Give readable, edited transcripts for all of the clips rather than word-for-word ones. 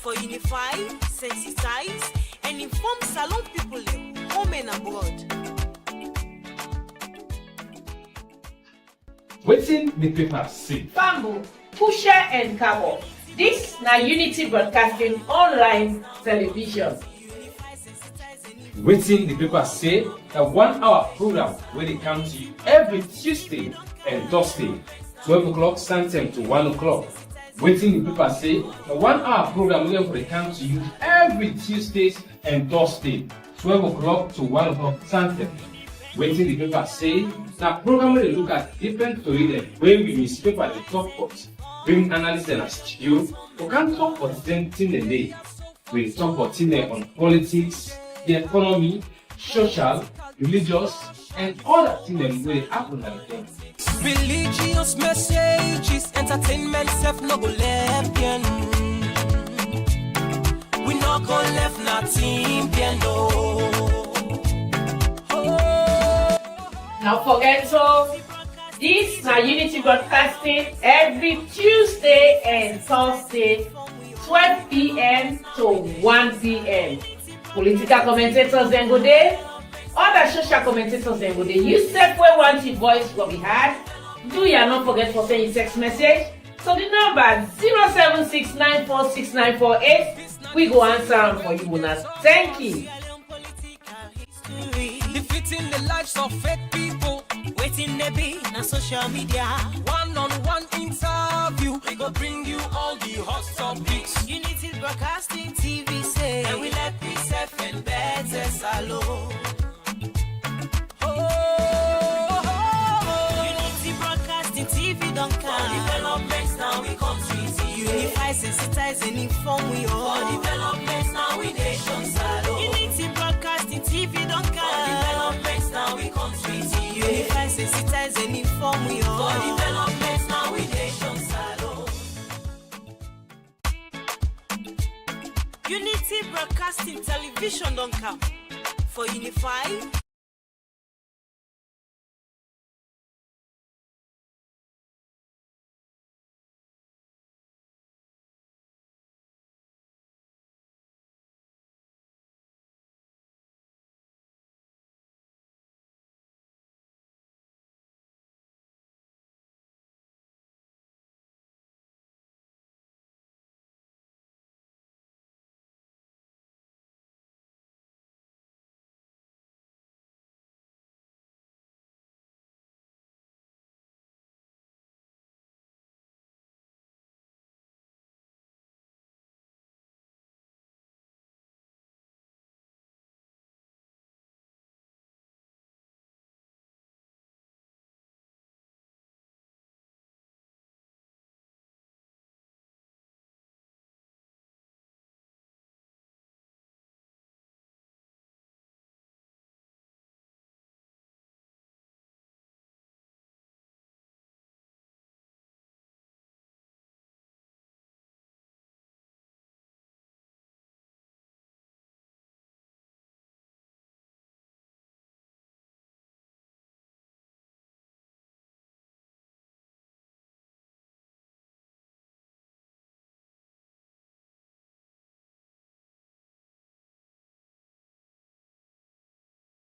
for unify, sensitize, and inform Salon people home and abroad. Waiting the paper say. Fambo, Pusher and Cabo. This na Unity Broadcasting Online Television. Waiting the paper say, a 1 hour program where they come to you every Tuesday and Thursday, 12 o'clock Central to 1 o'clock. Waiting the paper say, a 1 hour program where they come to you every Tuesdays and Thursday, 12 o'clock to 1 o'clock Central. Waiting the paper say, that program where they look at different stories where we newspaper the top pots, bring analysts in a studio, we can talk for 10 a day. We talk for 10 on politics, the economy, social, religious, and other things where they happen at the religious messages, entertainment, self no go left, we no go left nothing, no. Now forget so, this na Unity Broadcasting every Tuesday and Thursday, 12 p.m. to 1 p.m. Political commentators then go there, other social commentators then go there. You step where want your voice will be heard. Do ya not forget for sending text message. So the number 076946948. We go answer them for you, Munas. Thank you. Defeating the lives of fake people, waiting they be on social media. One-on-one interview, we go bring you all the hot topics. Unity Broadcasting TV say, and we let be safe and better salon. Unity Broadcasting TV don't come. Developments now we come to unify, sensitize and inform we all. Developments now we nation salon. Unity Broadcasting TV don't come. Developments now we come to unify, sensitize and inform we all. Developments now we nation salon. Unity Broadcasting Television don't come. For unify.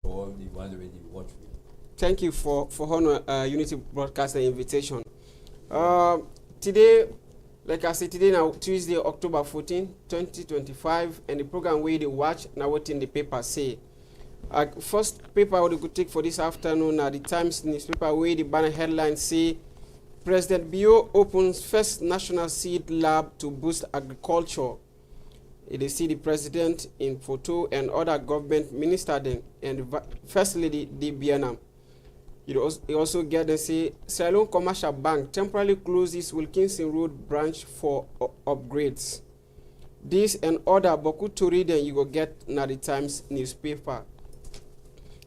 All the ones already watch me. Thank you for honor Unity Broadcasting invitation. Today, like I said, today now Tuesday, October 14, 2025, and the program where they watch now what in the paper say. First paper we could take for this afternoon at the Times newspaper where the banner headline say President Bio opens first national seed lab to boost agriculture. They see the president in photo and other government ministers and the First Lady Dibiana. You also get and say Sierra Leone Commercial Bank temporarily closes Wilkinson Road branch for upgrades. This and other Boku to read and you will get na the Times newspaper.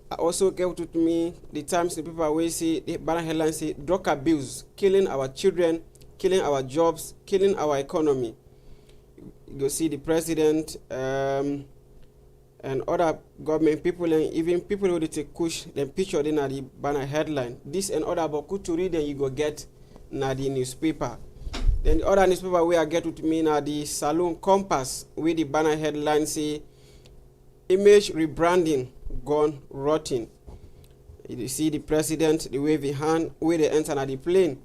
I also get with me the Times newspaper where say the banner headline say drug abuse killing our children, killing our jobs, killing our economy. You see the president and other government people and even people who take push them picture in the banner headline. This and other about to read and you go get na the newspaper. Then the other newspaper where I get with me now, the Saloon Compass, with the banner headline say, image rebranding gone rotten. You see the president, the wavy hand, where they enter na the plane.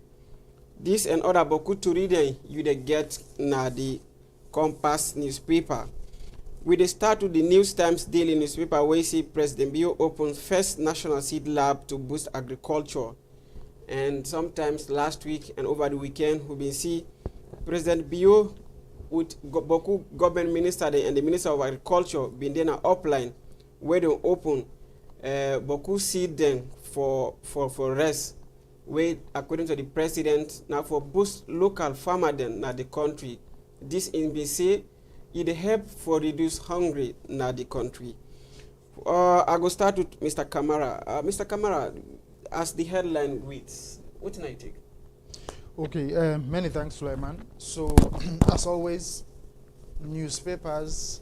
This and other boku to read you they get na the Compass newspaper. We dey start with the News Times daily newspaper where you see President Bio opens first national seed lab to boost agriculture. And sometimes last week and over the weekend, we been see President Bio with boku government minister and the Minister of Agriculture been there na upline where they open boku seed then for rest. Where according to the president now for boost local farmer then na the country. This in be say it help for reduce hungry na the country. I go start with Mr. Kamara. Mr. Kamara, as the headline reads, what can I take? Okay, many thanks, Suleiman. So, as always, newspapers,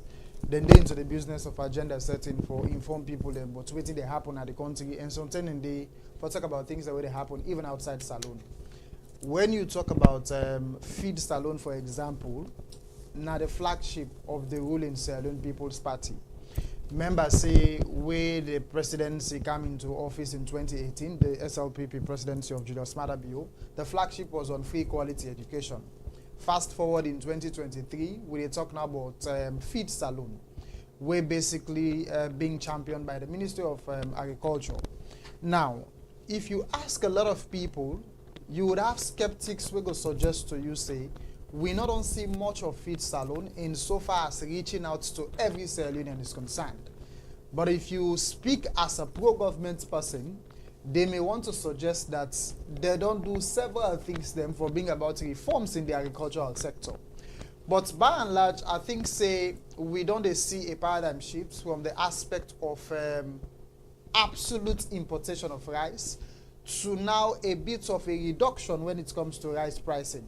then they into the business of agenda setting for inform people them but waiting they happen at the country and sometimes they for talk about things that will happen even outside Salone. When you talk about Feed Salone, for example, now the flagship of the ruling Salone People's Party. Members say where the presidency came into office in 2018, the SLPP presidency of Julius Maada Bio, the flagship was on free quality education. Fast forward in 2023, we are talking about Feed Salone, where basically being championed by the Ministry of Agriculture. Now, if you ask a lot of people, you would have skeptics who go suggest to you say, we not don't see much of Feed Salone in so far as reaching out to every cell union is concerned. But if you speak as a pro-government person, they may want to suggest that they don't do several things them for being about reforms in the agricultural sector. But by and large, I think say we don't see a paradigm shift from the aspect of absolute importation of rice to now a bit of a reduction when it comes to rice pricing.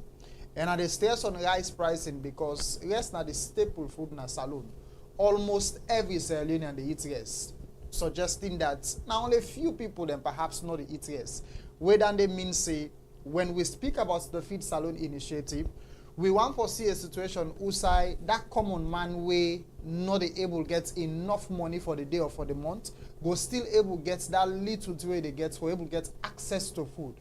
And I stress on rice pricing because rice na the staple food in a Salone. Almost every Sierra Leonean they eat rice, suggesting that now only few people then perhaps not they eat rice. Where then they mean say when we speak about the Feed Salone initiative, we want to see a situation usai that common man way not able get enough money for the day or for the month, go still able get that little way they get for able get access to food.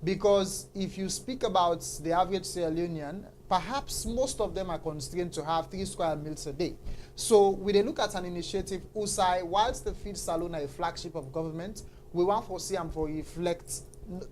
Because if you speak about the average Sierra Leonean, perhaps most of them are constrained to have 3 square meals a day. So when they look at an initiative, USAI, whilst the Feed Salone are a flagship of government, we want to see them for reflect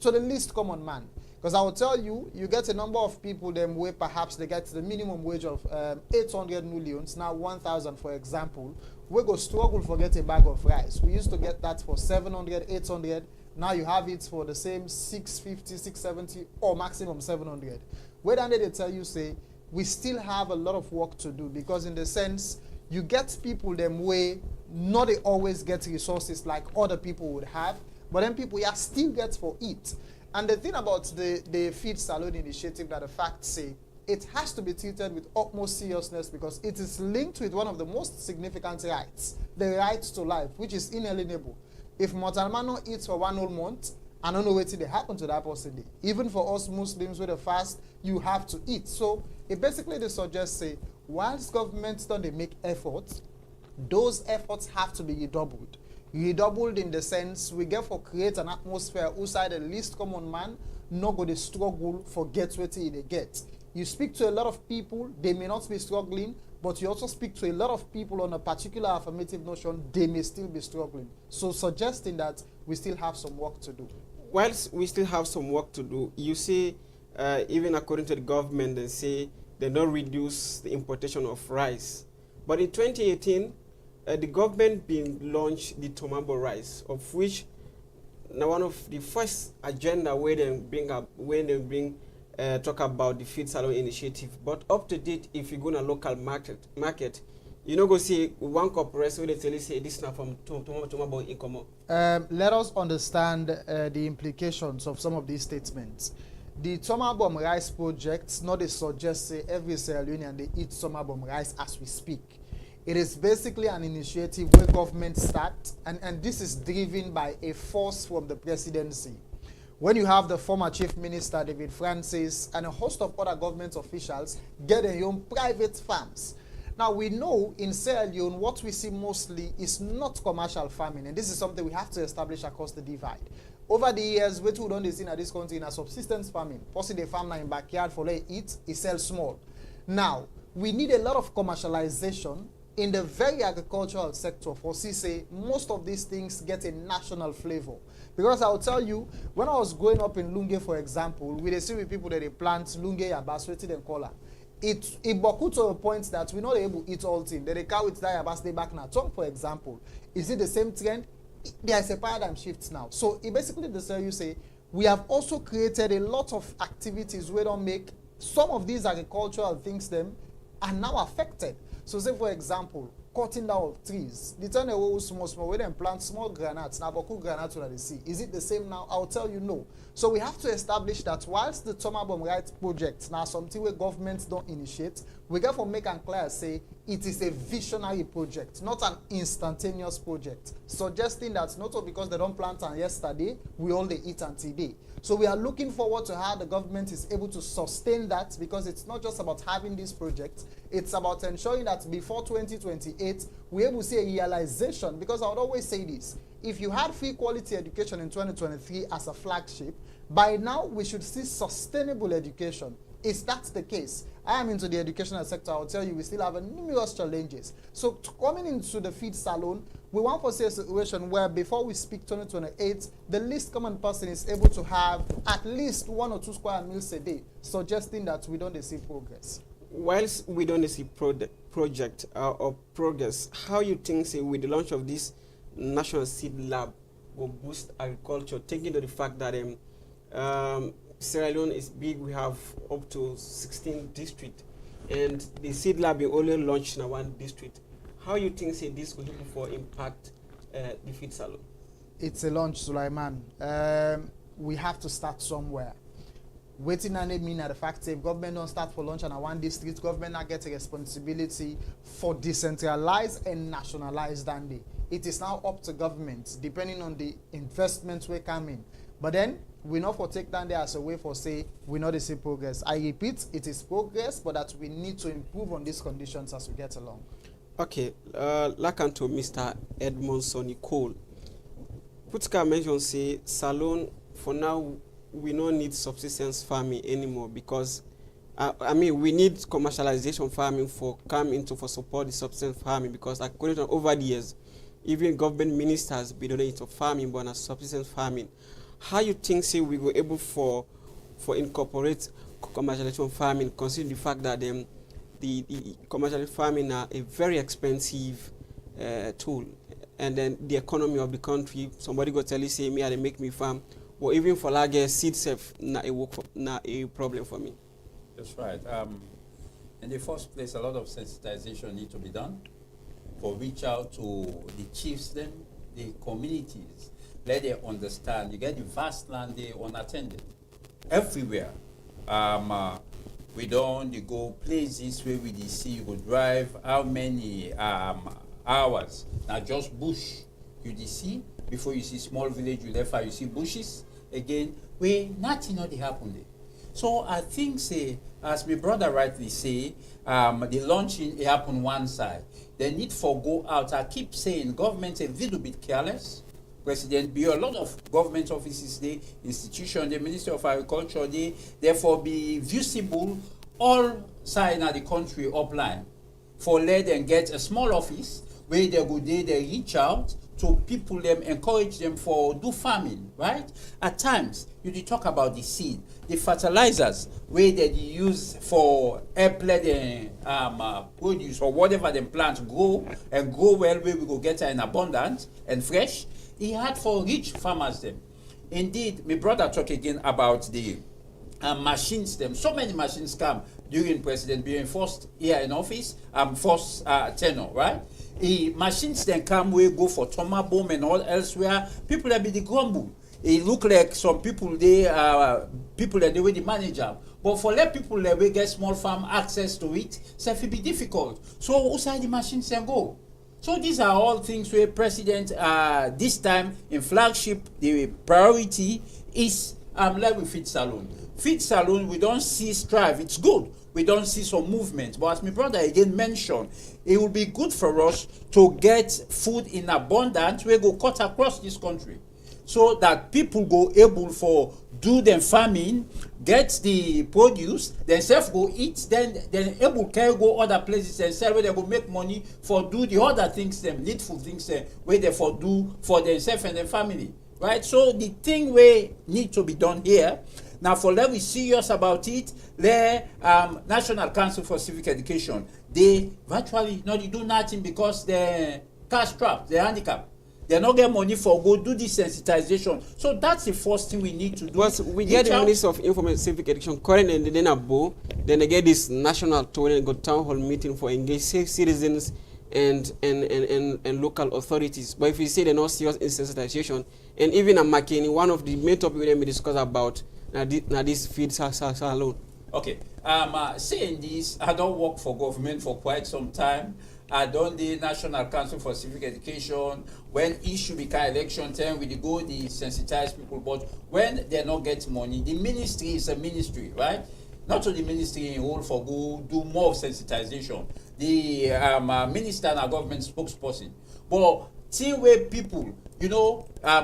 to the least common man. Because I will tell you, you get a number of people them where perhaps they get the minimum wage of 800 millions, now 1,000 for example, we go struggle for get a bag of rice. We used to get that for 700, 800. Now you have it for the same 650, 670, or maximum 700. Where then they tell you, say, we still have a lot of work to do because in the sense, you get people them way, not they always get resources like other people would have, but then people still get for it. And the thing about the Feed Salone initiative that the facts say, it has to be treated with utmost seriousness because it is linked with one of the most significant rights, the right to life, which is inalienable. If Motalmano eats for 1 whole month, I don't know what they happen to that person. Even for us Muslims with a fast, you have to eat. So it basically they suggest say, whilst governments don't they make efforts, those efforts have to be redoubled. Redoubled in the sense we get for create an atmosphere outside the least common man, not go to struggle for get what they get. You speak to a lot of people, they may not be struggling, but you also speak to a lot of people on a particular affirmative notion, they may still be struggling. So suggesting that we still have some work to do. Whilst we still have some work to do, you see, even according to the government, they say they don't reduce the importation of rice. But in 2018, the government been launched the Tomabo rice, of which now one of the first agenda where they bring up, when they bring talk about the Feed Salone initiative. But up to date, if you go to a local market, you know go see one corporation where they tell you say this now from Tomabo income. Let us understand the implications of some of these statements. The Tomabom rice project, not they suggest say every Sierra Leonean they eat Tomabom rice as we speak. It is basically an initiative where government start, and this is driven by a force from the presidency, when you have the former Chief Minister David Francis and a host of other government officials get their own private farms. Now, we know in Sierra Leone, what we see mostly is not commercial farming, and this is something we have to establish across the divide. Over the years, what we don't see in this country in a subsistence farming, possibly the farmer in backyard for they eat, he sells small. Now, we need a lot of commercialization in the very agricultural sector for say most of these things get a national flavor. Because I'll tell you, when I was growing up in Lunge, for example, we see with people that they plant Lunge, Yabasweti, and Kola. It boku to a point that we're not able to eat all things. They carry it there, Yabas, they back now. Tongue, for example, is it the same trend? There is a paradigm shift now. So it basically the you say, we have also created a lot of activities where don't make some of these agricultural things them are now affected. So say for example, cutting down of trees. The turn away small, where they plant small granates, now boku granates that they see. Is it the same now? I'll tell you no. So we have to establish that whilst the Tomabom Rights Project now something where governments don't initiate, we got to make and clear say it is a visionary project, not an instantaneous project. Suggesting that not all because they don't plant on yesterday, we all they eat until today. So we are looking forward to how the government is able to sustain that, because it's not just about having this project, it's about ensuring that before 2028, we're able to see a realization. Because I would always say this, if you had free quality education in 2023 as a flagship, by now we should see sustainable education. Is that the case? I am into the educational sector. I'll tell you, we still have numerous challenges. So coming into the feed salon, we want to see a situation where before we speak 2028, the least common person is able to have at least 1 or 2 square meals a day, suggesting that we don't see progress. Whilst we don't see project or progress, how you think, say, with the launch of this National Seed Lab will boost agriculture, taking into the fact that Sierra Leone is big, we have up to 16 districts, and the Seed Lab is only launched in one district. How you think, say, this will help for impact the feed salon? It's a launch, Sulaiman. We have to start somewhere. Waiting and mean at the fact if government don't start for launch and one district, government not get a responsibility for decentralized and nationalized dandy. It is now up to government, depending on the investments we come in. But then we not for take down there as a way for say we not see progress. I repeat, it is progress, but that we need to improve on these conditions as we get along. Okay, like to Mr. Edmond Sonny Cole. Putka mentioned say salon for now we don't need subsistence farming anymore, because I mean we need commercialization farming for support the subsistence farming, because according to over the years, even government ministers be donating to farming but not subsistence farming. How you think say we were able for incorporate commercialization farming, considering the fact that the commercial farming are a very expensive tool, and then the economy of the country, somebody go tell you say me they make me farm, or even for like seed safe not a problem for me. That's right. In the first place, a lot of sensitization need to be done for reach out to the chiefs, then the communities, let them understand. You get the vast land they unattended everywhere. We don't go places where we see you go drive how many hours now just bush you see before you see small village you left you see bushes again where nothing not happen there. So I think say as my brother rightly say the launching happen one side. The need for go out. I keep saying government a little bit careless. President be a lot of government offices there, institution, the Ministry of Agriculture there, therefore be visible all sides of the country upline. For let them get a small office where they go there, they reach out to people, them encourage them for do farming, right? At times you did talk about the seed, the fertilizers where they use for help let them produce or whatever them plants grow and grow well, where we go get in abundance and fresh. He had for rich farmers them. Indeed, my brother talk again about the machines them. So many machines come during President being first year in office, first tenure, right? Machines then come we go for Tomabom and all elsewhere. People that be the grumble. It look like some people they people that they were the manager. But for let people that we get small farm access to it, so it be difficult. So outside the machines then go. So these are all things where President this time in flagship the priority is let me feed salon. Feed salon, we don't see strive. It's good. We don't see some movement. But as my brother again mentioned, it will be good for us to get food in abundance. We go cut across this country, so that people go able for do them farming, get the produce, themselves go eat, then able can go other places and sell where they go make money for do the other things, them needful things where they for do for themselves and their family, right? So the thing we need to be done here. Now, for let we serious about it, the National Council for Civic Education, they virtually they do nothing because they're cash strapped, they're handicapped. They not get money for go do this sensitization. So that's the first thing we need to do. But we get the Minister of Information Civic Education, current and then Abo, then they get this national tour and go town hall meeting for engage citizens and local authorities. But if you say they're not serious in sensitization, and even a McKinney, one of the main topics we discuss about this feed salon. Okay. Saying this, I don't work for government for quite some time. I done the National Council for Civic Education. When issue become election time, we go the sensitize people. But when they not get money, the ministry is a ministry, right? Not to the ministry in whole for go do more of sensitization. The minister and our government spokesperson. But see where people,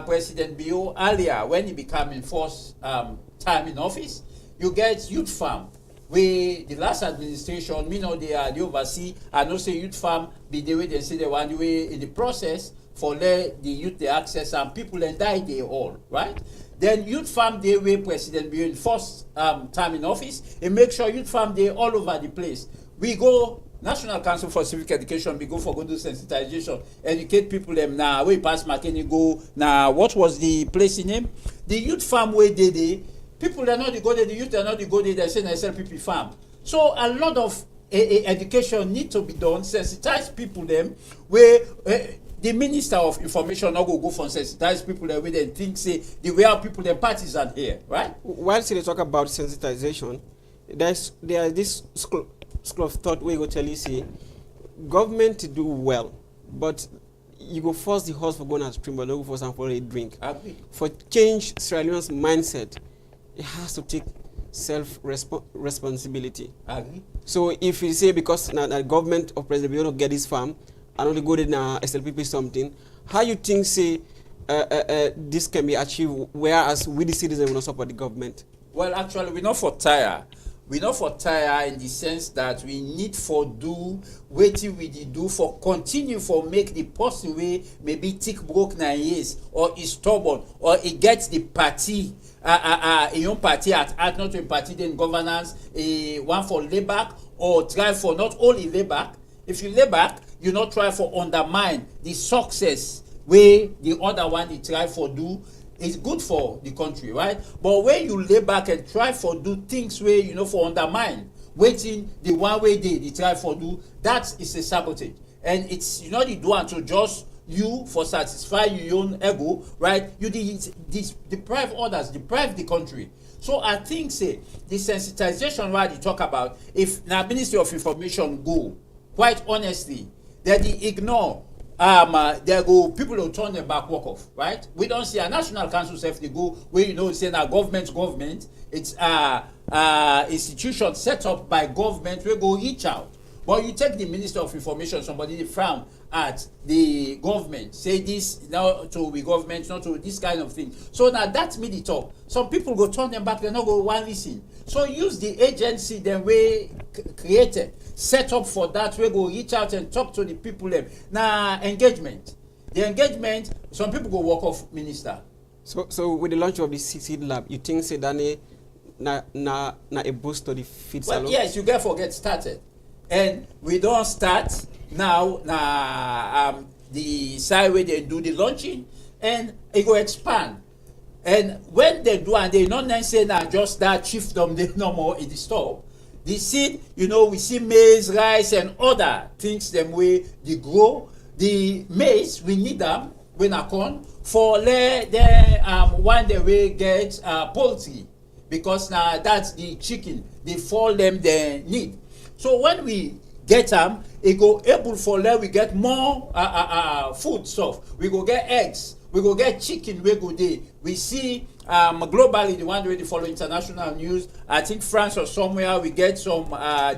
President Bio earlier when he became in first time in office, you get youth farm. We the last administration, they are the oversee. I know say youth farm be the way they say they want the way in the process for let the youth the access and people and die they all right. Then youth farm day way President Bio in first time in office and make sure youth farm day all over the place. We go National Council for Civic Education, we go for go do sensitization, educate people them now. We pass McKinney go now. What was the place in name? The youth farm where they people are not the go there, the youth are not the go there, they say SLPP farm. So a lot of education need to be done, sensitize people them where the Minister of Information not go for sensitize people them where they think say the way our people them partisan here, right? While they talk about sensitization, there is this school of thought where you go tell you say government to do well, but you go force the horse for going upstream, but don't go force and for a drink. Agree. For change Sierra Leone's mindset, it has to take self-responsibility. Agree. So if you say because the government of President Bio don't get this farm, and only go to SLPP something, how you think say this can be achieved, whereas we the citizens will not support the government? Well, actually, we're not for tire. We're not for tire in the sense that we need for do waiting we do for continue for make the person way maybe tick broke 9 years or is stubborn or it gets the party a young party at not a party then governance one for lay back or try for not only lay back. If you lay back, you not try for undermine the success way the other one they try for do. It's good for the country, right? But when you lay back and try for do things where for undermine, waiting the one way they try for do, that is a sabotage. And it's the do unto just you for satisfy your own ego, right? You deprive others, deprive the country. So I think say the sensitization right you talk about, if now Ministry of Information go, quite honestly, that they ignore there go people who turn their back walk off, right? We don't see a National Council self they go where say now government, it's institution set up by government we go reach out. But you take the Minister of Information, somebody they frown at the government, say this now to the government, not to this kind of thing. So now that's me the talk. Some people go turn them back, they not go one listen. So use the agency then we created, set up for that, we go reach out and talk to the people them. Now engagement. The engagement, some people go walk off minister. So with the launch of the seed lab, you think say that na a boost to the feed salon? Well, yes, you get started. And we don't start now the side where they do the launching and it go expand. And when they do and they not necessarily now just that shift them they no more in the store. The seed, we see maize, rice and other things them way they grow. The maize, we need them when I corn for one day we get poultry because now that's the chicken. They fall them they need. So when we get them, it go able for let we get more food stuff. We go get eggs. We go get chicken. We go there. We see globally, the one where they follow international news, I think France or somewhere, we get some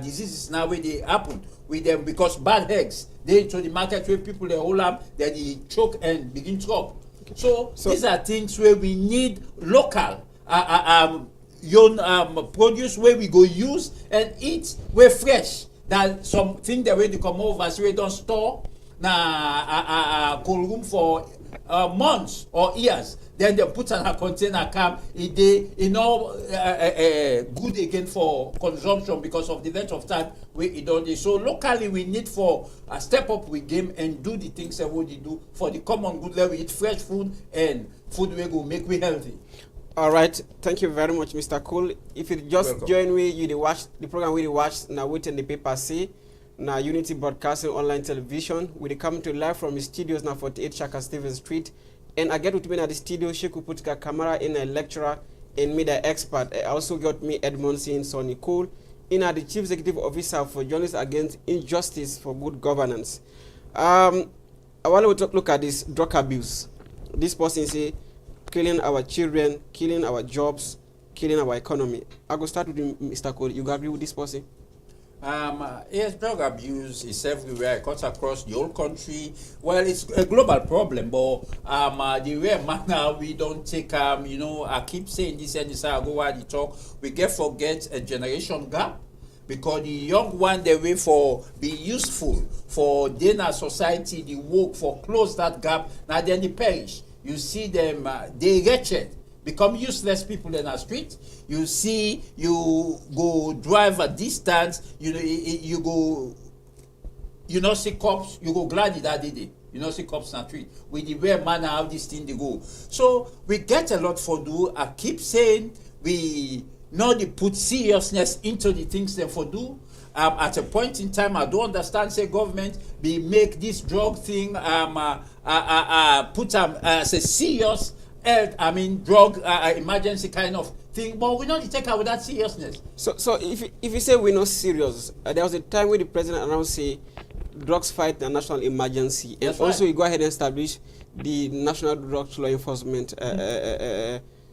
diseases now where they happen with them because bad eggs, they into the market where people they hold up, then they choke and begin to up. So these are things where we need local produce where we go use and eat where fresh. That something that way they come over so we don't store cold room for months or years. Then they put in a container come good again for consumption because of the length of time we it don't. So locally we need for a step up with game and do the things that we do for the common good level. We eat fresh food and food we go make we healthy. All right, thank you very much, Mr. Cole. If you just join me, you watch the program we watch now waiting the paper say now Unity Broadcasting Online Television. We come to live from the studios now 48 Shaka Stevens Street. And I get with me at the studio, Sheku Putka Camera in a lecturer and me the expert. I also got me Edmondson Sonny Cole in the Chief Executive Officer for Journalists Against Injustice for Good Governance. I want to look at this drug abuse. This person say killing our children, killing our jobs, killing our economy. I go start with you, Mr. Cole. You agree with this person? Yes, drug abuse is everywhere. It cuts across the whole country. Well, it's a global problem, but the way manner we don't take I keep saying this and this. I go while the talk. We forget a generation gap. Because the young one they wait for be useful for dinner society, the work for close that gap. Now then they perish. You see them, they wretched, become useless people in the street. You see, you go drive a distance, you go, see cops, you go glad that day. See cops in the street. With the way manner how this thing they go. So we get a lot for do. I keep saying we know they put seriousness into the things they for do. At a point in time, I don't understand. Say government be make this drug thing put as a serious health. Drug emergency kind of thing. But we don't take out with that seriousness. So if you say we're not serious, there was a time when the president announced say drugs fight the national emergency, and also you go ahead and establish the National Drug Law Enforcement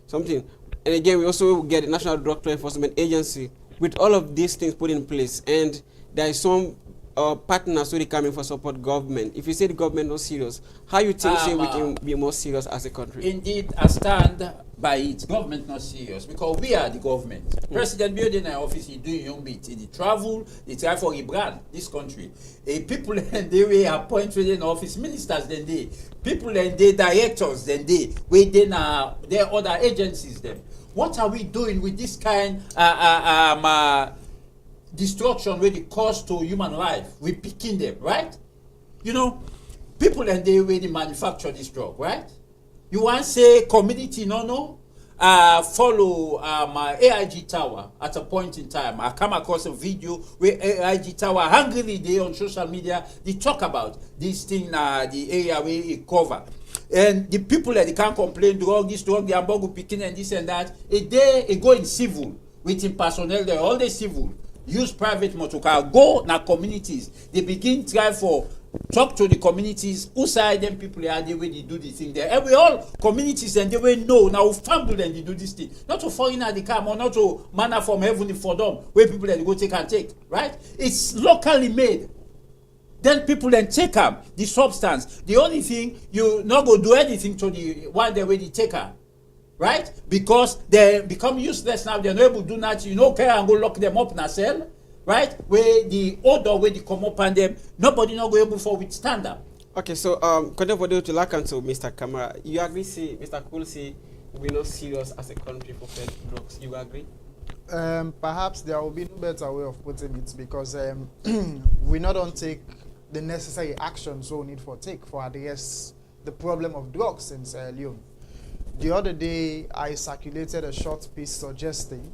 something. And again, we also get the National Drug Law Enforcement Agency. With all of these things put in place, and there is some partners really coming for support government. If you say the government not serious, how you think say we can be more serious as a country? Indeed, I stand by it. Government not serious because we are the government. President building an office, he do your bit. He travel, he try for he brand this country. People and they will appoint within office ministers then they people and they directors then they within their other agencies then. What are we doing with this kind destruction with the cost to human life? We're picking them, right? People and they really manufacture this drug, right? You want to say community follow AIG Tower at a point in time. I come across a video where AIG Tower hungrily they on social media they talk about this thing the area where it cover. And the people that they can't complain this drug, the hamburger picking and this and that, they go in civil with in personnel there, all the civil, use private motor car, go na communities. They begin try for talk to the communities who side them people are the way they do the thing there. And we all communities and they will know now family and they do this thing. Not to foreign at the car or not to manna from heaven for them where people that go take and take, right? It's locally made. Then people then take up the substance. The only thing you not go do anything to the one they already take up, right? Because they become useless now. They're not able to do that. Care and go lock them up in a cell, right? Where the odor where they come up and them nobody not go able for withstand them. Okay, so continue to lack to Mr. Camara. You agree? See, Mr. Cole say we're not serious as a country for fed drugs. You agree? Perhaps there will be no better way of putting it because we not don't take the necessary actions we need for address the problem of drugs in Sierra Leone. The other day, I circulated a short piece suggesting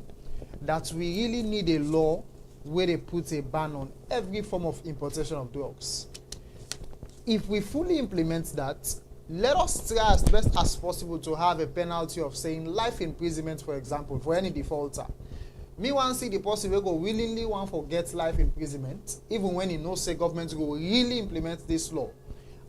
that we really need a law where they put a ban on every form of importation of drugs. If we fully implement that, let us try as best as possible to have a penalty of saying life imprisonment, for example, for any defaulter. Me want see the person will go willingly want forget life imprisonment, even when he knows say government will really implement this law.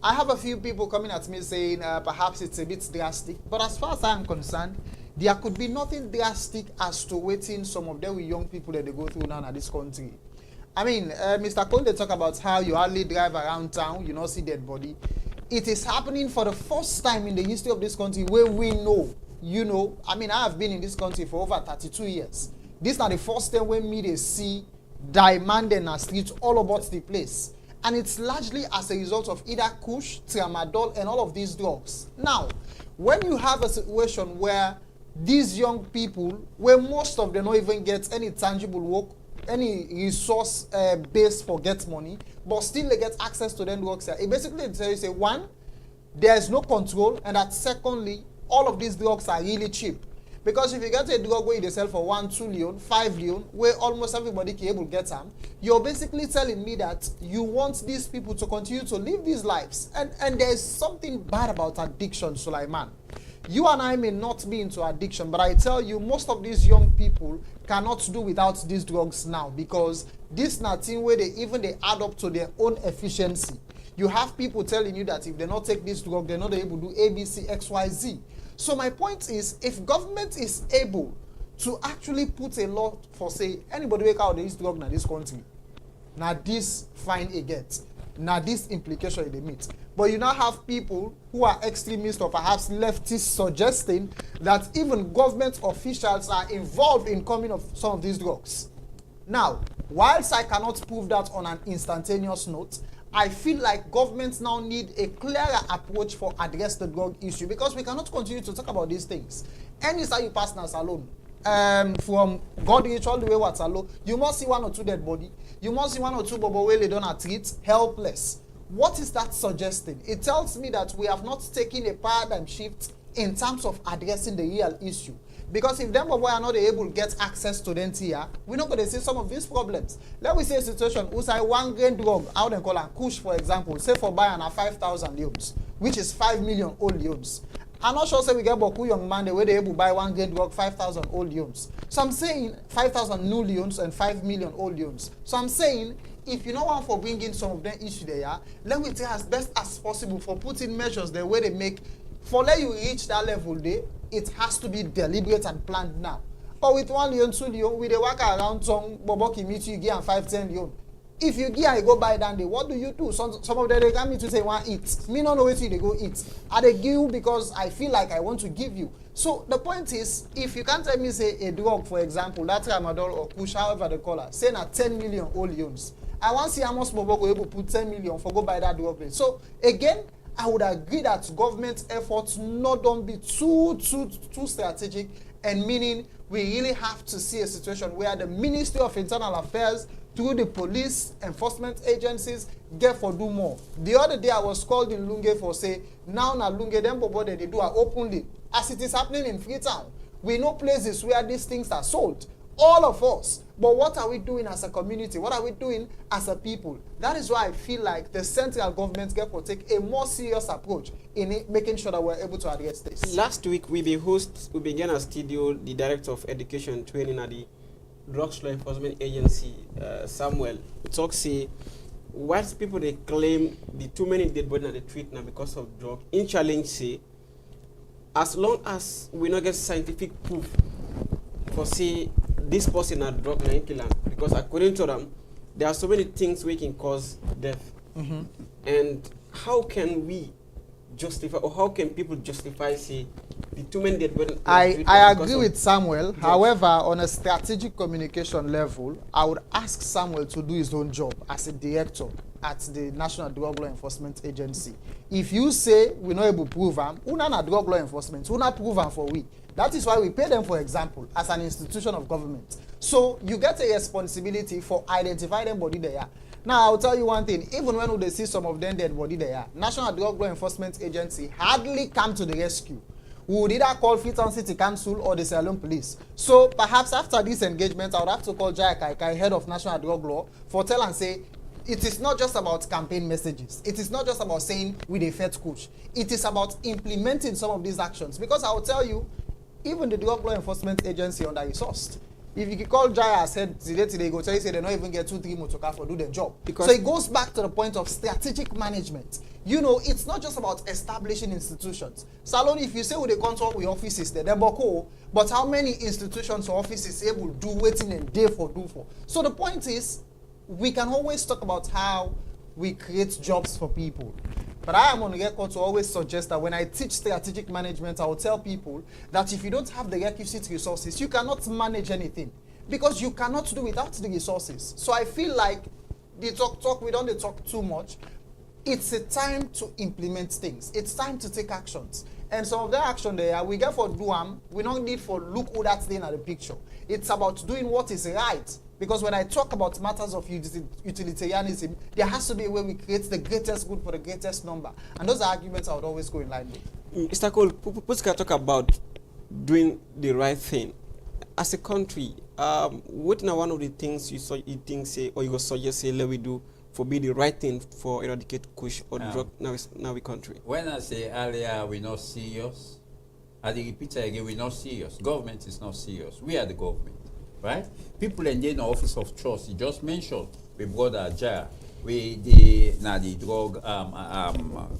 I have a few people coming at me saying perhaps it's a bit drastic, but as far as I'm concerned, there could be nothing drastic as to waiting some of them with young people that they go through now in this country. I mean, Mr. Cole, they talk about how you hardly drive around town, you not see dead body. It is happening for the first time in the history of this country where we know, you know, I mean, I have been in this country for over 32 years. This is not the first time when me they see diamond in the streets all about the place. And it's largely as a result of either kush, tramadol, and all of these drugs. Now, when you have a situation where these young people, where most of them don't even get any tangible work, any resource base for get money, but still they get access to them drugs. It basically tells you, say, one, there's no control, and that secondly, all of these drugs are really cheap. Because if you get a drug where they sell for 1, 2 leon, 5 leon, where almost everybody can able get them, you're basically telling me that you want these people to continue to live these lives. And there's something bad about addiction, Sulaiman. You and I may not be into addiction, but I tell you, most of these young people cannot do without these drugs now, because this nothing where they add up to their own efficiency. You have people telling you that if they not take this drug, they're not able to do A, B, C, X, Y, Z. So my point is, if government is able to actually put a law for, say, anybody wake out this drug in this country, now this fine it gets, now this implication they meet. But you now have people who are extremists or perhaps leftists suggesting that even government officials are involved in coming of some of these drugs. Now, whilst I cannot prove that on an instantaneous note, I feel like governments now need a clearer approach for address the drug issue, because we cannot continue to talk about these things. Any side you pass now alone, from Godrich all the way what's alone, you must see 1 or 2 dead body. You must see 1 or 2 bobo where they don't treat helpless. What is that suggesting? It tells me that we have not taken a paradigm shift in terms of addressing the real issue. Because if them boy are not able to get access to them here, we're not going to see some of these problems. Let me say a situation who say 1 grain drug, how they call it, kush for example, say for buying a 5,000 leons, which is 5 million old leons. I'm not sure say we get Boku young man the way they able to buy 1 grain drug 5,000 old leons. So I'm saying 5,000 new leons and 5 million old leons. So I'm saying, if you know one for bringing some of them issue there, let me try as best as possible for putting measures the way they make. For let you reach that level there, it has to be deliberate and planned now. But with 1 leon, 2 leon, we they walk around some boboki meet you give 5, 10 leon. If you give and you go buy that day, what do you do? Some of them they come me to say want eat. Me not know what they go eat. I they give you because I feel like I want to give you. So the point is, if you can't tell me say a drug, for example, that tramadol or kush, however they call it, say na 10 million old leons. I want to see how much bobo go able to put 10 million for go buy that drug. So again, I would agree that government efforts not don't be too strategic, and meaning we really have to see a situation where the Ministry of Internal Affairs through the police enforcement agencies get for do more. The other day I was called in Lunge for say, now na Lunge them bobo they do are openly. As it is happening in Freetown, we know places where these things are sold. All of us. But what are we doing as a community? What are we doing as a people? That is why I feel like the central government get to take a more serious approach in it, making sure that we're able to address this. Last week we began a studio the Director of Education Training at the Drugs Law Enforcement Agency, Samuel, talk say, whilst people they claim the too many dead bodies they treat now because of drug, in challenge say, as long as we not get scientific proof for say this person had drug na killer, because according to them, there are so many things we can cause death. Mm-hmm. And how can we justify, or how can people justify say the too many dead bodies? I agree with Samuel. Yes. However, on a strategic communication level, I would ask Samuel to do his own job as a director at the National Drug Law Enforcement Agency. If you say we're not able to prove them, una na drug law enforcement, una prove them for we. That is why we pay them, for example, as an institution of government. So you get a responsibility for identifying them body there. Now, I'll tell you one thing. Even when they see some of them dead body there, National Drug Law Enforcement Agency hardly come to the rescue. We would either call Freetown City Council or the Salon Police. So perhaps after this engagement, I would have to call Jai Kaikai, head of National Drug Law, for tell and say, it is not just about campaign messages. It is not just about saying with a fed coach. It is about implementing some of these actions. Because I will tell you, even the Drug Law Enforcement Agency under resourced. If you call Jaya as head today go tell you say they don't even get 2-3 motorcar for do their job. Because so it goes back to the point of strategic management. You know, it's not just about establishing institutions. Salon, if you say we they control with offices, they're boko, but how many institutions or offices able to do waiting and day for do for? So the point is, we can always talk about how we create jobs for people. But I am on record to always suggest that when I teach strategic management, I will tell people that if you don't have the requisite resources, you cannot manage anything because you cannot do without the resources. So I feel like the talk, we don't talk too much. It's a time to implement things. It's time to take actions. And some of the action there, we get for do them, we don't need for look who that's in at the picture. It's about doing what is right. Because when I talk about matters of utilitarianism, there has to be a way we create the greatest good for the greatest number. And those are arguments I would always go in line with. Mr. Cole, Puska talk about doing the right thing. As a country, what now one of the things you think say or you go suggest say let we do for be the right thing for eradicate kush or drug now we country? When I say earlier we're not serious, I repeat again, we're not serious. Government is not serious. We are the government. Right? People in the office of trust, you just mentioned, we brother Jaya, the drug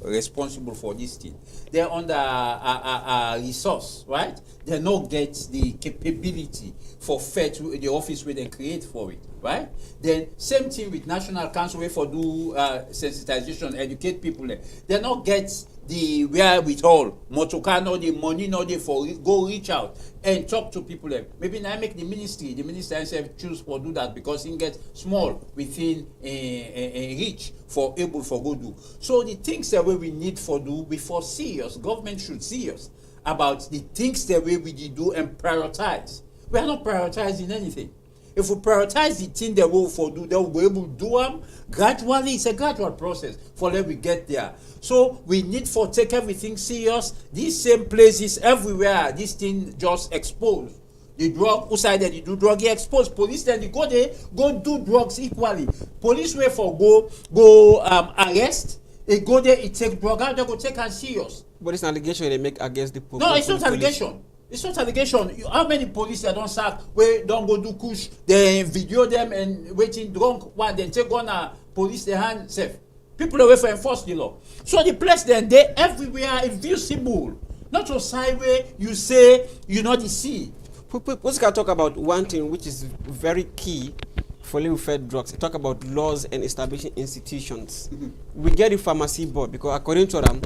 responsible for this thing. They're under a resource, right? They not get the capability for fair to the office where they create for it, right? Then same thing with National Council where for do sensitization, educate people. They not get the wherewithal, motorcar, no the money, no the for go reach out and talk to people. Maybe now make the minister himself choose for do that because he get small within a reach for able for go do. So the things that we need for do before serious, government should see us about the things that we do and prioritize. We are not prioritizing anything. If we prioritize the thing that we for do, they will be able to do them gradually. It's a gradual process for let we get there. So we need for take everything serious. These same places everywhere, this thing just exposed. The drug, who side they do drug, he exposed. Police then they go there, go do drugs equally. Police way for go arrest. They go there, it take drug out, they go take and serious. But it's an allegation they make against the police. No, it's not allegation. It's not allegation. How many police they don't sack where don't go do kush, they video them and waiting drunk one, then take on a police their hand safe. People away for enforce the law. So the place then they everywhere invisible. Not your side way you say you know the sea. Let's talk about one thing which is very key for legal fed drugs. Talk about laws and establishing institutions. We get the pharmacy board because according to them,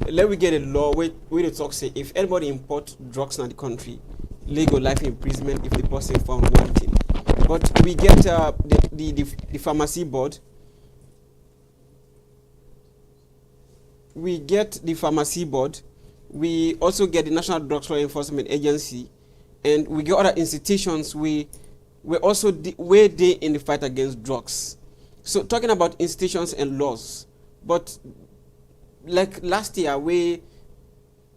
let we get a law where they talk say if anybody import drugs in the country, legal life imprisonment if the person found wanting. But we get the pharmacy board. We get the pharmacy board. We also get the National Drugs Law Enforcement Agency, and we get other institutions. We're also where they in the fight against drugs. So talking about institutions and laws, but like last year, where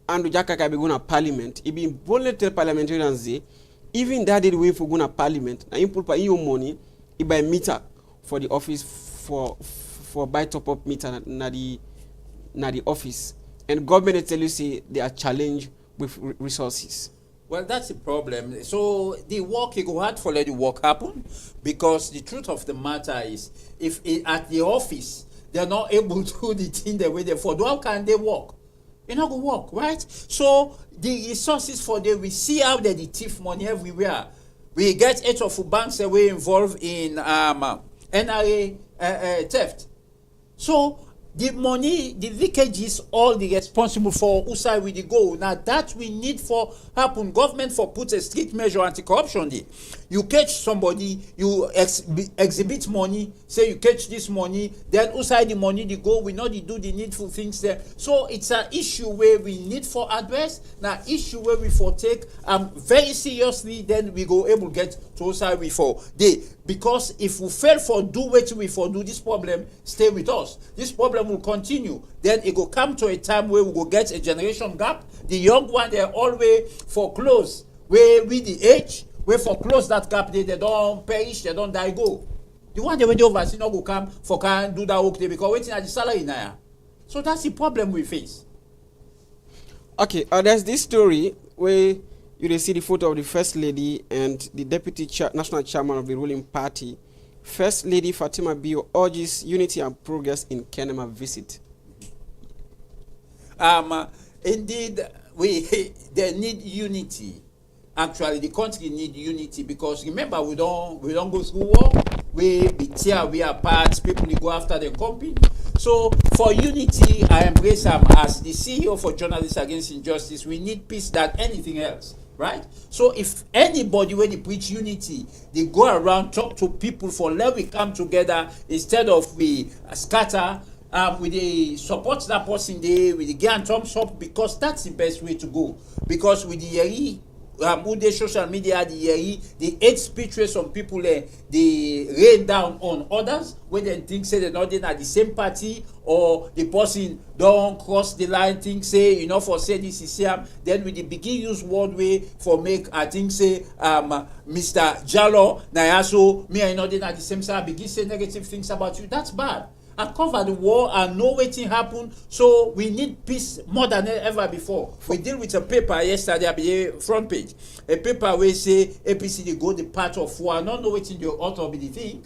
Andrew Jakaka be going to Parliament, he been boldly tell parliamentarians say, even that did win for going to Parliament, and you put your money, he buy meter for the office for buy top up meter na the office, and government tell you say they are challenged with resources. Well, that's the problem. So the work, it go hard for let the work happen because the truth of the matter is if at the office they're not able to do the thing the way they for, how can they work? You're not going to work, right? So the resources for them, we see how they thief money everywhere. We get 8 of banks that were involved in NRA theft. So the money, the leakages, all the responsible for who side with the go. Now that we need for happen. Government for put a strict measure anti-corruption there. You catch somebody, you exhibit money, say you catch this money, then who side the money they go, we know they do the needful things there. So it's an issue where we need for address, now issue where we for take very seriously, then we go able get to who side we for they. Because if we fail for do what we for do, this problem stay with us. This problem will continue. Then it will come to a time where we will get a generation gap. The young one, they're always foreclose. Where with the age, where foreclose that gap, they don't perish, they don't die go. The one they went overseas not go come for can do that work there because waiting at the salary now. So that's the problem we face. Okay, there's this story where You see the photo of the First Lady and the Deputy National Chairman of the ruling party. First Lady Fatima Bio urges unity and progress in Kenema visit. Indeed, they need unity. Actually, the country need unity because remember we don't go through war. We be tear, we are parts. People they go after the company. So for unity, I embrace as the CEO for Journalists Against Injustice. We need peace than anything else, right? So if anybody when they preach unity, they go around talk to people for let we come together instead of we scatter. We dey support that person there, we dey get thumbs up because that's the best way to go. Because with the yeri, with the social media, the hate speech where some people they rain down on others when they think say they're not in at the same party or the person don't cross the line, think say for say this is him. Then we begin use word way for make I think say Mr. Jallo Nayaso me and not in at the same side begin say negative things about you. That's bad. And cover the war and know wetin happen. So we need peace more than ever before. We deal with a paper yesterday, the front page. A paper where say APC they go the path of war. I don't know wetin the author be the thing.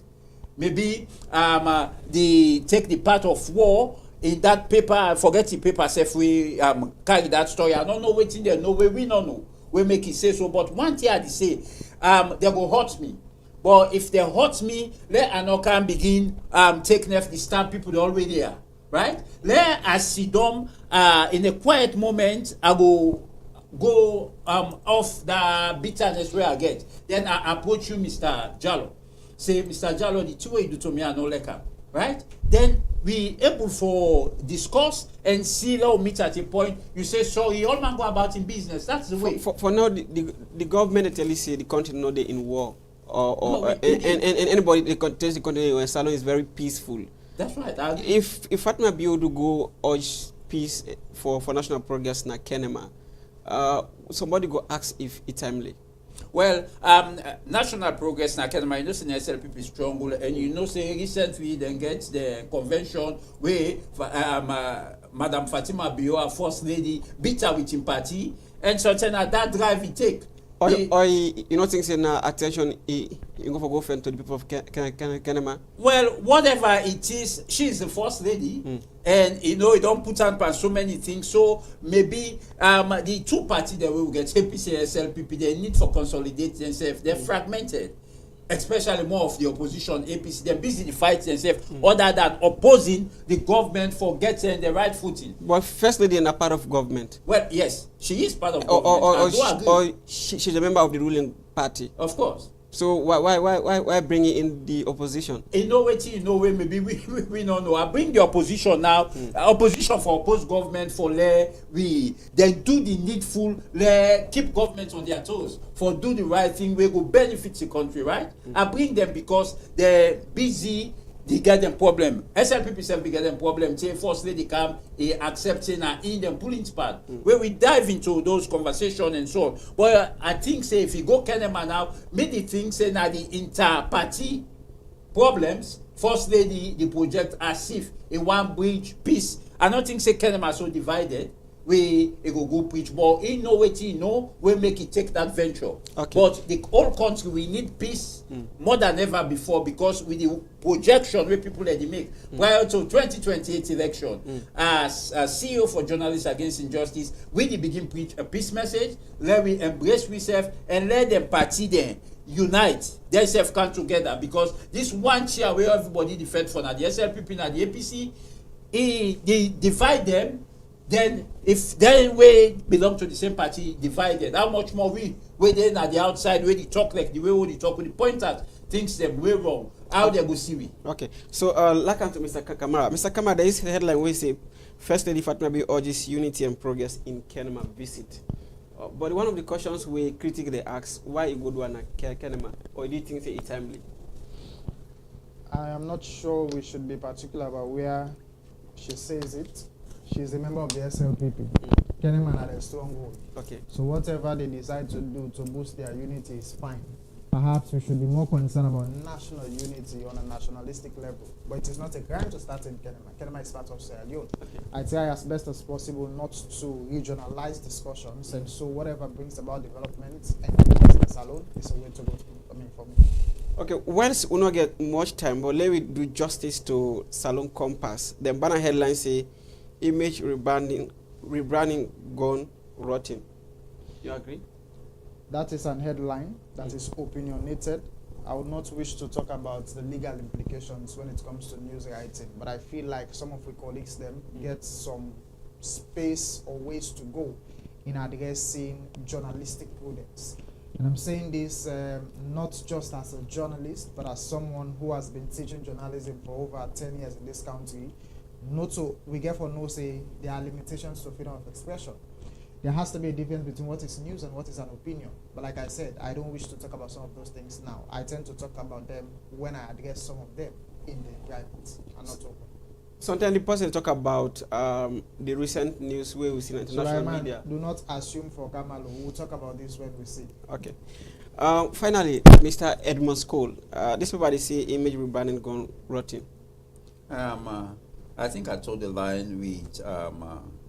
Maybe they take the path of war in that paper. I forget the paper. If we carry that story, I don't know wetin there. No way we don't know. We make it say so. But one thing I say, they go hurt me. But if they hurt me, let Anokan begin take left the stand people already there, right? Let us sit down in a quiet moment. I go off the bitterness where I get. Then I approach you, Mr. Jallo. Say, Mr. Jallo, the two way you do to me, I no like him, right? Then we able for discuss and see how meet at a point. You say sorry, all man go about in business. That's the way. For now, the government actually say the country no they in war. And anybody that contains the country in Salon is very peaceful. That's right. If Fatima Bio do go urge peace for national progress na Kenema, somebody go ask if it's timely. Well, national progress na Kenema, you know, say SLPP is strong, and you know, say recently they get the convention where Madam Fatima Bio, First Lady, beat her with him party, and so that drive he take. Or you know things in attention you go for go to the people of Kenema? Well, whatever it is, she is the First Lady, and you know, it don't put on so many things. So maybe the two parties that will get APC and SLPP, they need for consolidate themselves. They're fragmented, especially more of the opposition APC. They're busy fighting themselves, other than opposing the government for getting the right footing. But First Lady is a part of government. Well, yes, she is part of government. Or she's a member of the ruling party. Of course. So why bring in the opposition? In no way, maybe we don't know. I bring the opposition now. Opposition for oppose government for we then do the needful, keep government on their toes, for do the right thing, we go benefit the country, right? I bring them because they're busy. They get them problem. SLPP self get them problem. Say First Lady come, accepting and in them pulling part. Where we dive into those conversations and so on. But I think say if you go Kenema now, many things say now the inter-party problems. First Lady the project as if a one bridge peace. I don't think say Kenema so divided. We go preach, but in no way we make it take that venture. Okay. But the whole country we need peace more than ever before, because with the projection where people let make prior to 2028 election, as CEO for Journalists Against Injustice, we begin preach a peace message. Let we embrace ourselves and let them party then unite themselves come together, because this one chair where everybody defend for now the SLPP and the APC, they divide them. Then if they we belong to the same party divided, how much more we then at the outside where they talk like the way we talk with the point at things them way wrong, how they go see we. Okay, so like to Mr. Kamara. Mr. Kamara, there is a headline where say First Lady Fatima Bio urges unity and progress in Kenema visit. But one of the questions we critically ask, why you go to Kenema, or do you think it's timely? I am not sure we should be particular about where she says it. She's a member of the SLPP. Kenema had a stronghold. Okay. So whatever they decide to do to boost their unity is fine. perhaps we should be more concerned about national unity on a nationalistic level. But it is not a crime to start in Kenema. Kenema is part of Sierra Leone. I try as best as possible not to regionalize discussions, and so whatever brings about development and business alone is a way to go. For me. Okay, once we not get much time, but let me do justice to Salone Compass. The banner headline say, "Image rebranding gone rotten." You agree? That is an headline that is opinionated. I would not wish to talk about the legal implications when it comes to news writing, but I feel like some of our colleagues them get some space or ways to go in addressing journalistic prudence. And I'm saying this not just as a journalist, but as someone who has been teaching journalism for over 10 years in this country. We get for no say there are limitations to freedom of expression. There has to be a difference between what is news and what is an opinion. But like I said, I don't wish to talk about some of those things now. I tend to talk about them when I address some of them in the private and not open. Sometimes the person talk about the recent news where we see international media. Do not assume for Kamalo. We'll talk about this when we see. Okay. Finally, Mr. Edmund Cole. This everybody say image rebranding gone rotten. I think I told the line with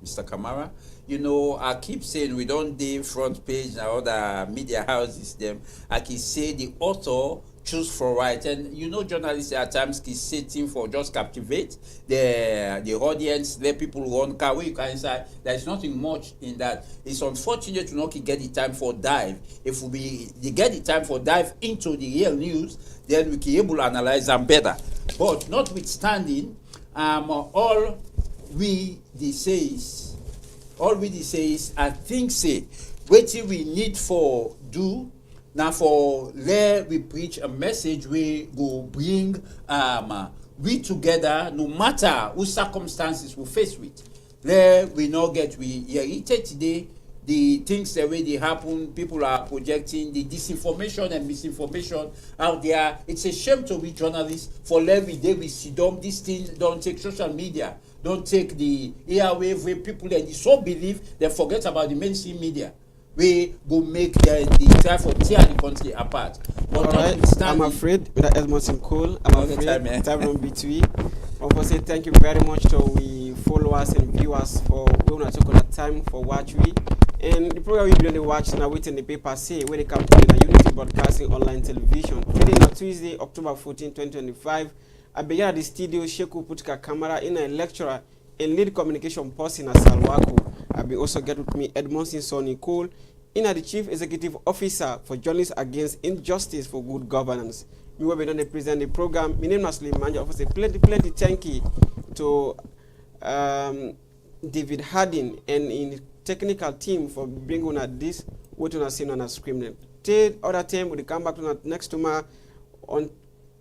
Mr. Kamara. You know, I keep saying we don't do front page and other media houses them. I can say the author choose for right, and you know, journalists at times can say things for just captivate the audience, let people run car where you can say there's nothing much in that. It's unfortunate to not get the time for dive. If we get the time for dive into the real news, then we can able to analyze them better. But notwithstanding, all we say is I think say what we need for do now for let we preach a message we go bring we together no matter what circumstances we face with. Let we not get we irritated today. The things that way they happen, people are projecting the disinformation and misinformation out there. It's a shame to be journalists for every day we see them. These things don't take social media, don't take the airwave where people and so believe they forget about the mainstream media. We go make the try for tear the country apart. But right. I'm afraid that Edmond Cole. I'm afraid time won't be to it. I want to say thank you very much to we followers and viewers for we want to take that time for watch we. And the program we be watch now waiting the paper say when it comes to the Unity Broadcasting Online Television. Today on Tuesday, October 14, 2025, I began at the studio Sheku Putka Camera in a lecturer and lead communication person at Salwako. I've been also get with me Edmondson Sonny Cole, in the Chief Executive Officer for Journalists Against Injustice for Good Governance. We will be done to present the program. My name is Manja. I say plenty thank you to David Harding and in technical team for bringing on this what you are seeing on a screen. Till other time we come back to next tomorrow on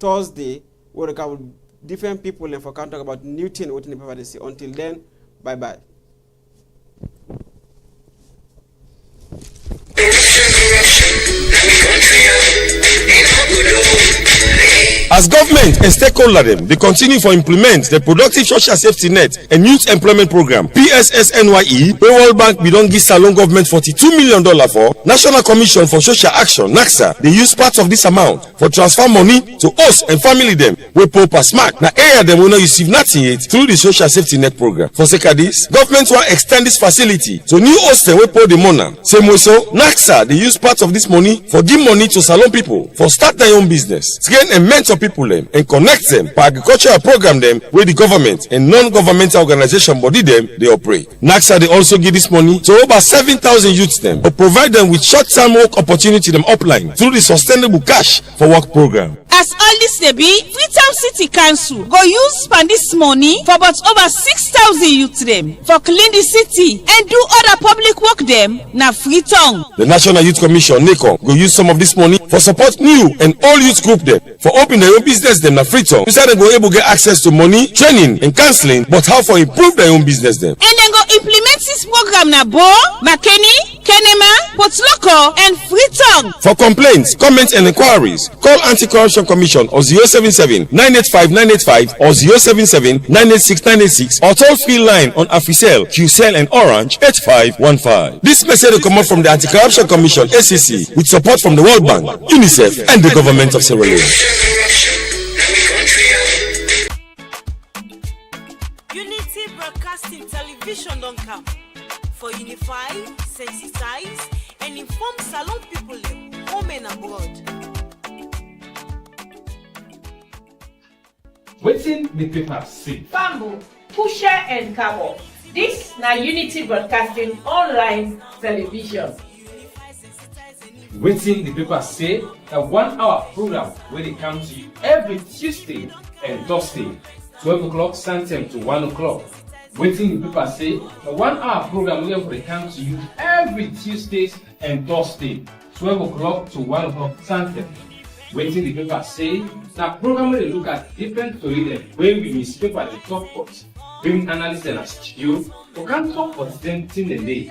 Thursday where we come with different people and for talk about new thing what in the paper they see. Until then, bye bye. As government and stakeholder them, they continue to implement the Productive Social Safety Net and Youth Employment Program (PSSNYE). Where World Bank we don't give Salone government $42 million for. National Commission for Social Action (NACSA) they use part of this amount for transfer money to us and family them. We pay per smack. Now area them will not receive nothing yet through the Social Safety Net Program. For sake of this, government will extend this facility to new hostel we pay the money. Same way so, NACSA they use part of this money for give money to Salone people for start their own business, train and mentor people them and connect them for agricultural program them where the government and non-governmental organization body them they operate. NACSA they also give this money to over 7,000 youths them or provide them with short-term work opportunity them upline through the Sustainable Cash for Work program. As all this dey be, Freetown City Council go use spend this money for about over 6,000 youth them for clean the city and do other public work them na Freetown. The National Youth Commission (NACON) go use some of this money for support new and all youth group them for open their own business them na Freetown. Inside they go able get access to money, training and counseling, but how for improve their own business them. And then go implement this program na Bo, Makeni, Kenema, Potloko, and Freetown. For complaints, comments, and inquiries, call Anti-Corruption Commission or 077-985-985 or 077-986-986 or toll-free line on Africell, QCell, and Orange 8515. This message will come out from the Anti-Corruption Commission (ACC) with support from the World Bank, UNICEF, and the government of Sierra Leone. Unity Broadcasting Television don't come for unify, sensitize, and inform Salon people home and abroad. Waiting the paper say. Bamboo, Pusher and Cabo. This na Unity Broadcasting Online Television. Waiting the paper say, a 1 hour program where they come to you every Tuesday and Thursday, 12 o'clock Santem to 1 o'clock. Waiting the paper say, a 1 hour program where they come to you every Tuesdays and Thursday, 12 o'clock to 1 o'clock Santem. Waiting the paper say, that program where they look at different stories where we newspaper the top courts, bring analysts and a studio, we can talk for the same thing a day.